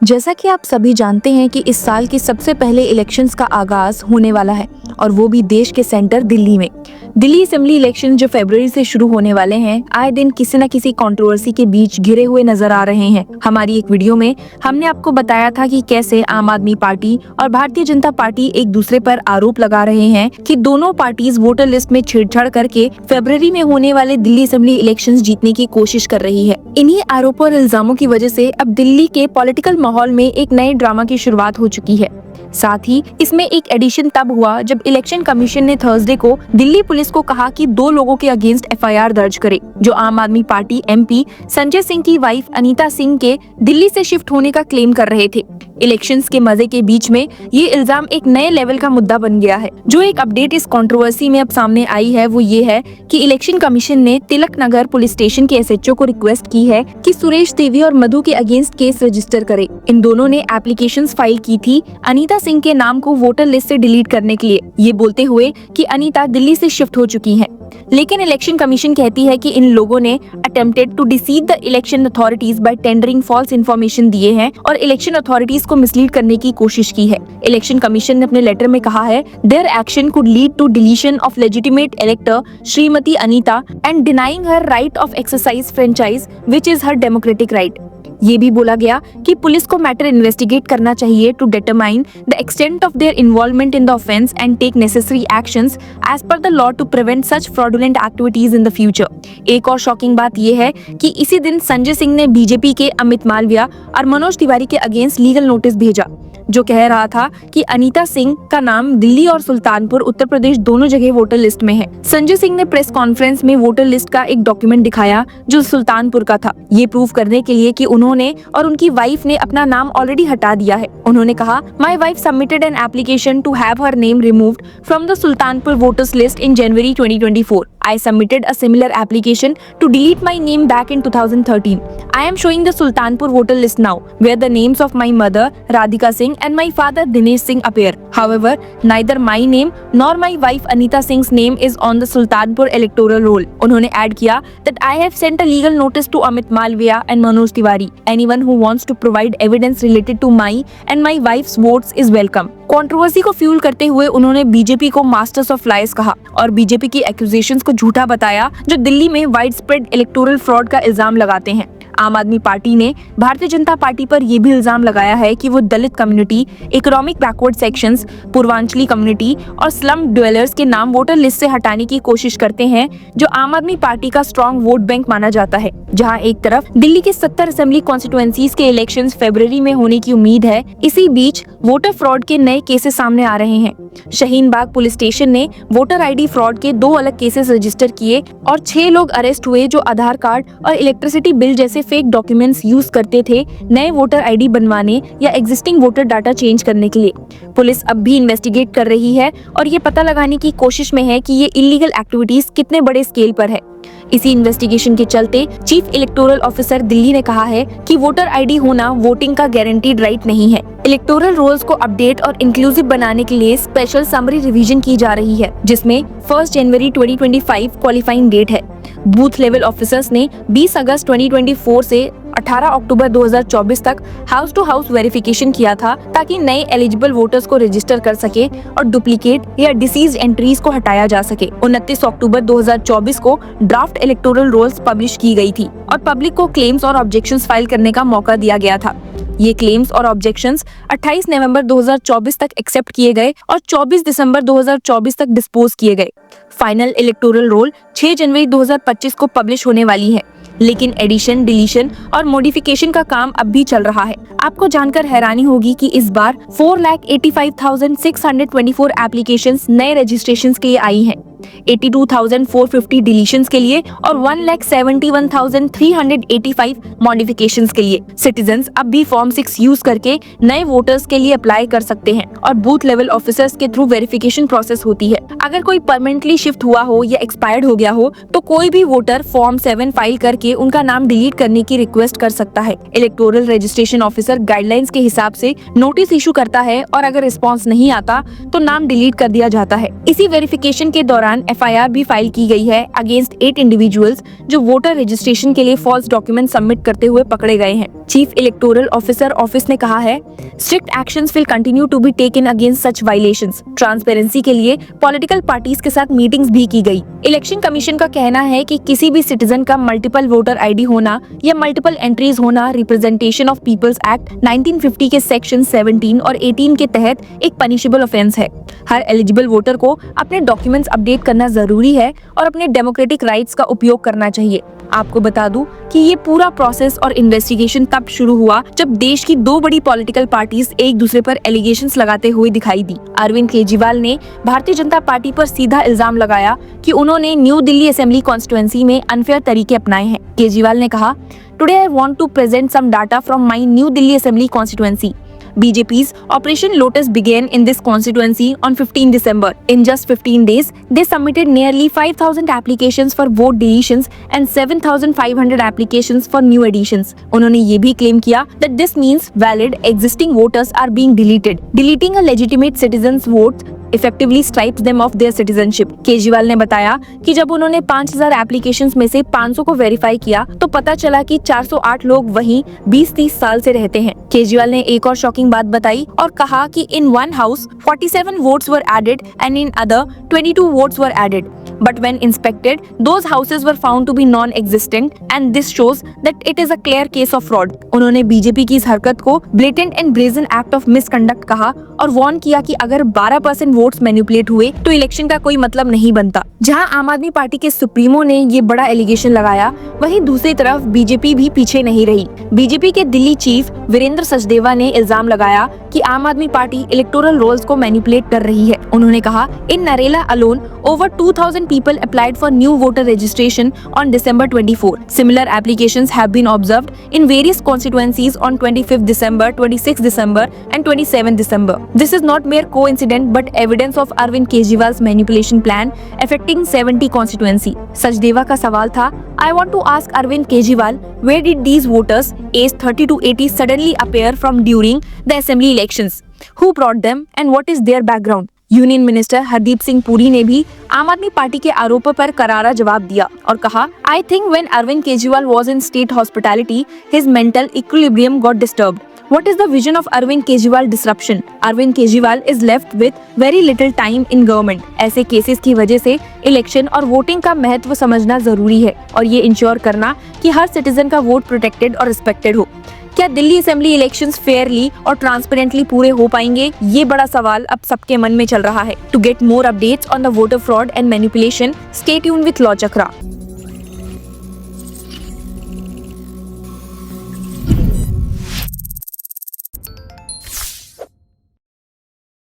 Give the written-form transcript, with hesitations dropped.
जैसा कि आप सभी जानते हैं कि इस साल के सबसे पहले इलेक्शंस का आगाज होने वाला है और वो भी देश के सेंटर दिल्ली में। दिल्ली असेंबली इलेक्शन जो फरवरी से शुरू होने वाले हैं, आए दिन किसी न किसी कंट्रोवर्सी के बीच घिरे हुए नजर आ रहे हैं। हमारी एक वीडियो में हमने आपको बताया था कि कैसे आम आदमी पार्टी और भारतीय जनता पार्टी एक दूसरे पर आरोप लगा रहे हैं कि दोनों पार्टीज वोटर लिस्ट में छेड़छाड़ करके फरवरी में होने वाले दिल्ली असेंबली इलेक्शंस जीतने की कोशिश कर रही है। इन्हीं आरोपों और इल्जामों की वजह से अब दिल्ली के पॉलिटिकल माहौल में एक नए ड्रामा की शुरुआत हो चुकी है। साथ ही इसमें एक एडिशन तब हुआ जब इलेक्शन कमीशन ने थर्सडे को दिल्ली पुलिस को कहा कि 2 लोगों के अगेंस्ट एफआईआर दर्ज करे, जो आम आदमी पार्टी एमपी संजय सिंह की वाइफ अनीता सिंह के दिल्ली से शिफ्ट होने का क्लेम कर रहे थे। इलेक्शंस के मजे के बीच में ये इल्जाम एक नए लेवल का मुद्दा बन गया है। जो एक अपडेट इस कंट्रोवर्सी में अब सामने आई है वो ये है कि इलेक्शन कमीशन ने तिलक नगर पुलिस स्टेशन के एसएचओ को रिक्वेस्ट की है कि सुरेश देवी और मधु के अगेंस्ट केस रजिस्टर करे। इन दोनों ने एप्लीकेशंस फाइल की थी अनीता सिंह के नाम को वोटर लिस्ट से डिलीट करने के लिए, ये बोलते हुए कि अनीता दिल्ली से शिफ्ट हो चुकी हैं। लेकिन इलेक्शन कमीशन कहती है कि इन लोगों ने attempted to deceive the election authorities by tendering false information दिए हैं और इलेक्शन अथॉरिटीज को मिसलीड करने की कोशिश की है। इलेक्शन कमीशन ने अपने लेटर में कहा है, their action could lead to deletion of legitimate elector Shrimati Anita and denying her right of exercise franchise which is her democratic right. ये भी बोला गया कि पुलिस को मैटर इन्वेस्टिगेट करना चाहिए to determine the extent of their involvement in the offence and take necessary actions as per the law to prevent such fraudulent activities in the future. एक और शॉकिंग बात यह है कि इसी दिन संजय सिंह ने बीजेपी के अमित मालविया और मनोज तिवारी के अगेंस्ट लीगल नोटिस भेजा, जो कह रहा था कि अनीता सिंह का नाम दिल्ली और सुल्तानपुर उत्तर प्रदेश दोनों जगह वोटर लिस्ट में है। संजय सिंह ने प्रेस कॉन्फ्रेंस में वोटर लिस्ट का एक डॉक्यूमेंट दिखाया जो सुल्तानपुर का था, ये प्रूव करने के लिए कि उन्होंने और उनकी वाइफ ने अपना नाम ऑलरेडी हटा दिया है। उन्होंने कहा, my wife submitted an application to have her name removed from the Sultanpur voters list in January 2024. I submitted a similar application to delete my name back in 2013. I am showing the Sultanpur voter list now, where the names of my mother Radhika Singh and my father Dinesh Singh appear. However, neither my name nor my wife Anita Singh's name is on the Sultanpur electoral roll. उन्होंने add किया that I have sent a legal notice to Amit Malviya and Manoj Tiwari. Anyone who wants to provide evidence related to my and my wife's votes is welcome. Controversy को fuel करते हुए उन्होंने BJP को masters of lies कहा और BJP की accusations को झूठा बताया, जो दिल्ली में वाइड स्प्रेड इलेक्टोरल फ्रॉड का इल्जाम लगाते हैं। आम आदमी पार्टी ने भारतीय जनता पार्टी पर यह भी इल्जाम लगाया है कि वो Dalit community, economic backward sections, Purvanchali community और स्लम ड्वेलर्स के नाम वोटर लिस्ट से हटाने की कोशिश करते हैं, जो आम आदमी पार्टी का स्ट्रॉन्ग वोट बैंक माना जाता है। जहां एक तरफ दिल्ली के 70 असेंबली कॉन्स्टिट्यूएंसीज के इलेक्शंस फरवरी में होने की उम्मीद है, इसी बीच वोटर फ्रॉड के नए केसेस सामने आ रहे हैं। शाहीन बाग पुलिस स्टेशन ने वोटर आईडी फ्रॉड के 2 अलग केसेस रजिस्टर किए और 6 लोग अरेस्ट हुए जो आधार कार्ड और इलेक्ट्रिसिटी बिल जैसे फेक डॉक्यूमेंट्स यूज करते थे नए वोटर आईडी बनवाने या एग्जिस्टिंग वोटर डाटा चेंज करने के लिए। पुलिस अब भी इन्वेस्टिगेट कर रही है और ये पता लगाने की कोशिश में है कि ये इलीगल एक्टिविटीज कितने बड़े स्केल पर है। इसी इन्वेस्टिगेशन के चलते चीफ इलेक्टोरल ऑफिसर दिल्ली ने कहा है कि वोटर आईडी होना वोटिंग का गारंटीड राइट नहीं है। इलेक्टोरल रोल्स को अपडेट और इंक्लूसिव बनाने के लिए स्पेशल समरी रिवीजन की जा रही है, जिसमें 1 जनवरी 2025 क्वालिफाइंग डेट है। बूथ लेवल ऑफिसर्स ने 20 अगस्त 2024 से 18 अक्टूबर 2024 तक हाउस टू हाउस वेरिफिकेशन किया था, ताकि नए एलिजिबल वोटर्स को रजिस्टर कर सके और डुप्लीकेट या डिसीज एंट्रीज को हटाया जा सके। 29 अक्टूबर 2024 को ड्राफ्ट इलेक्टोरल रोल्स पब्लिश की गई थी और पब्लिक को क्लेम्स और ऑब्जेक्शंस फाइल करने का मौका दिया गया था। ये क्लेम्स और ऑब्जेक्शंस 28 नवंबर 2024 तक एक्सेप्ट किए गए और 24 दिसंबर 2024 तक डिस्पोज किए गए। फाइनल इलेक्टोरल रोल 6 जनवरी 2025 को पब्लिश होने वाली है, लेकिन एडिशन, डिलीशन और मॉडिफिकेशन का काम अब भी चल रहा है। आपको जानकर हैरानी होगी कि इस बार 4,85,624 एप्लीकेशंस नए रजिस्ट्रेशंस के लिए आई हैं, 82,450 डिलीशंस के लिए और 1,71,385 मॉडिफिकेशंस के लिए। सिटीजन्स अब भी फॉर्म 6 यूज करके नए वोटर्स के लिए अप्लाई कर सकते हैं और बूथ लेवल ऑफिसर्स के थ्रू वेरिफिकेशन प्रोसेस होती है। अगर कोई परमानेंटली शिफ्ट हुआ हो या एक्सपायर्ड हो गया हो तो कोई भी वोटर फॉर्म 7 फाइल करके उनका नाम डिलीट करने की रिक्वेस्ट कर सकता है। इलेक्टोरल रजिस्ट्रेशन ऑफिसर गाइडलाइंस के हिसाब से नोटिस इशू करता है और अगर रिस्पॉन्स नहीं आता तो नाम डिलीट कर दिया जाता है। इसी वेरिफिकेशन के दौरान दौरान FIR भी फाइल की गई है अगेंस्ट 8 इंडिविजुअल्स जो वोटर रजिस्ट्रेशन के लिए फॉल्स डॉक्यूमेंट सबमिट करते हुए पकड़े गए हैं। चीफ इलेक्टोरल ऑफिसर ऑफिस ने कहा है, strict actions will continue to be taken against such violations. Transparency के लिए पॉलिटिकल पार्टीज के साथ मीटिंग्स भी की गई। इलेक्शन कमीशन का कहना है कि किसी भी सिटीजन का मल्टीपल वोटर ID होना या मल्टीपल एंट्रीज होना रिप्रेजेंटेशन ऑफ पीपल्स एक्ट 1950 के सेक्शन 17 और 18 के तहत एक पनिशेबल ऑफेंस है। हर एलिजिबल वोटर को अपने डॉक्यूमेंट्स अपडेट करना जरूरी है और अपने डेमोक्रेटिक राइट्स का उपयोग करना चाहिए। आपको बता दूं कि ये पूरा प्रोसेस और इन्वेस्टिगेशन तब शुरू हुआ जब देश की 2 बड़ी पॉलिटिकल पार्टीज एक दूसरे पर एलिगेशंस लगाते हुए दिखाई दी। अरविंद केजरीवाल ने भारतीय जनता पार्टी पर सीधा इल्जाम लगाया कि उन्होंने न्यू दिल्ली असेंबली कॉन्स्टिट्यूएंसी में अनफेयर तरीके अपनाए हैं। केजरीवाल ने कहा, today I want to present some data from my New Delhi assembly constituency. BJP's Operation Lotus began in this constituency on 15 December. In just 15 days, they submitted nearly 5,000 applications for vote deletions and 7,500 applications for new additions. उन्होंने ये भी claim किया that this means valid existing voters are being deleted. Deleting a legitimate citizen's vote effectively stripes them of their citizenship. Kejriwal ने बताया कि जब उन्होंने 5,000 applications में से 500 को वेरीफाई किया तो पता चला कि 408 लोग वहीं 20-30 साल से रहते हैं। केजरीवाल ने एक और शॉकिंग बात बताई और कहा कि in one house 47 votes were added and in other 22 votes were added. But when inspected, those houses were found to be non-existent and this shows that it is a clear case of fraud. उन्होंने BJP की इस हरकत को blatant and brazen act of misconduct कहा और warn किया कि अगर 12% वोट्स मैनिपुलेट हुए तो इलेक्शन का कोई मतलब नहीं बनता। जहां आम आदमी पार्टी के सुप्रीमो ने ये बड़ा एलिगेशन लगाया, वहीं दूसरी तरफ बीजेपी भी पीछे नहीं रही। बीजेपी के दिल्ली चीफ वीरेंद्र सचदेवा ने इल्जाम लगाया कि आम आदमी पार्टी इलेक्टोरल रोल्स को मैनिपुलेट कर रही है। उन्होंने कहा, इन Narela alone over 2,000 people applied for new voter registration on December 24. Similar applications have been observed in various constituencies on 25th December, 26th December and 27th December. This is not mere coincidence but evidence of Arvind Kejriwal's manipulation plan affecting 70 constituency. Sachdeva का सवाल था, I want to ask Arvind Kejriwal, where did these voters aged 30 to 80 suddenly appear from during the assembly elections? Who brought them and what is their background? Union minister Hardeep Singh Puri ने भी आम आदमी party के आरोपों पर करारा जवाब दिया और कहा, I think when Arvind Kejriwal was in state hospitality, his mental equilibrium got disturbed. What is the vision of Arvind Kejriwal disruption? Arvind Kejriwal is left with very little time in government. ऐसे cases की वजह से election और voting का महत्व समझना जरूरी है और ये इंश्योर करना कि हर सिटीजन का वोट प्रोटेक्टेड और रिस्पेक्टेड हो। क्या दिल्ली असेंबली इलेक्शंस फेयरली और ट्रांसपेरेंटली पूरे हो पाएंगे? ये बड़ा सवाल अब सबके मन में चल रहा है। To get more updates on the voter fraud and manipulation, stay tuned with Law chakra.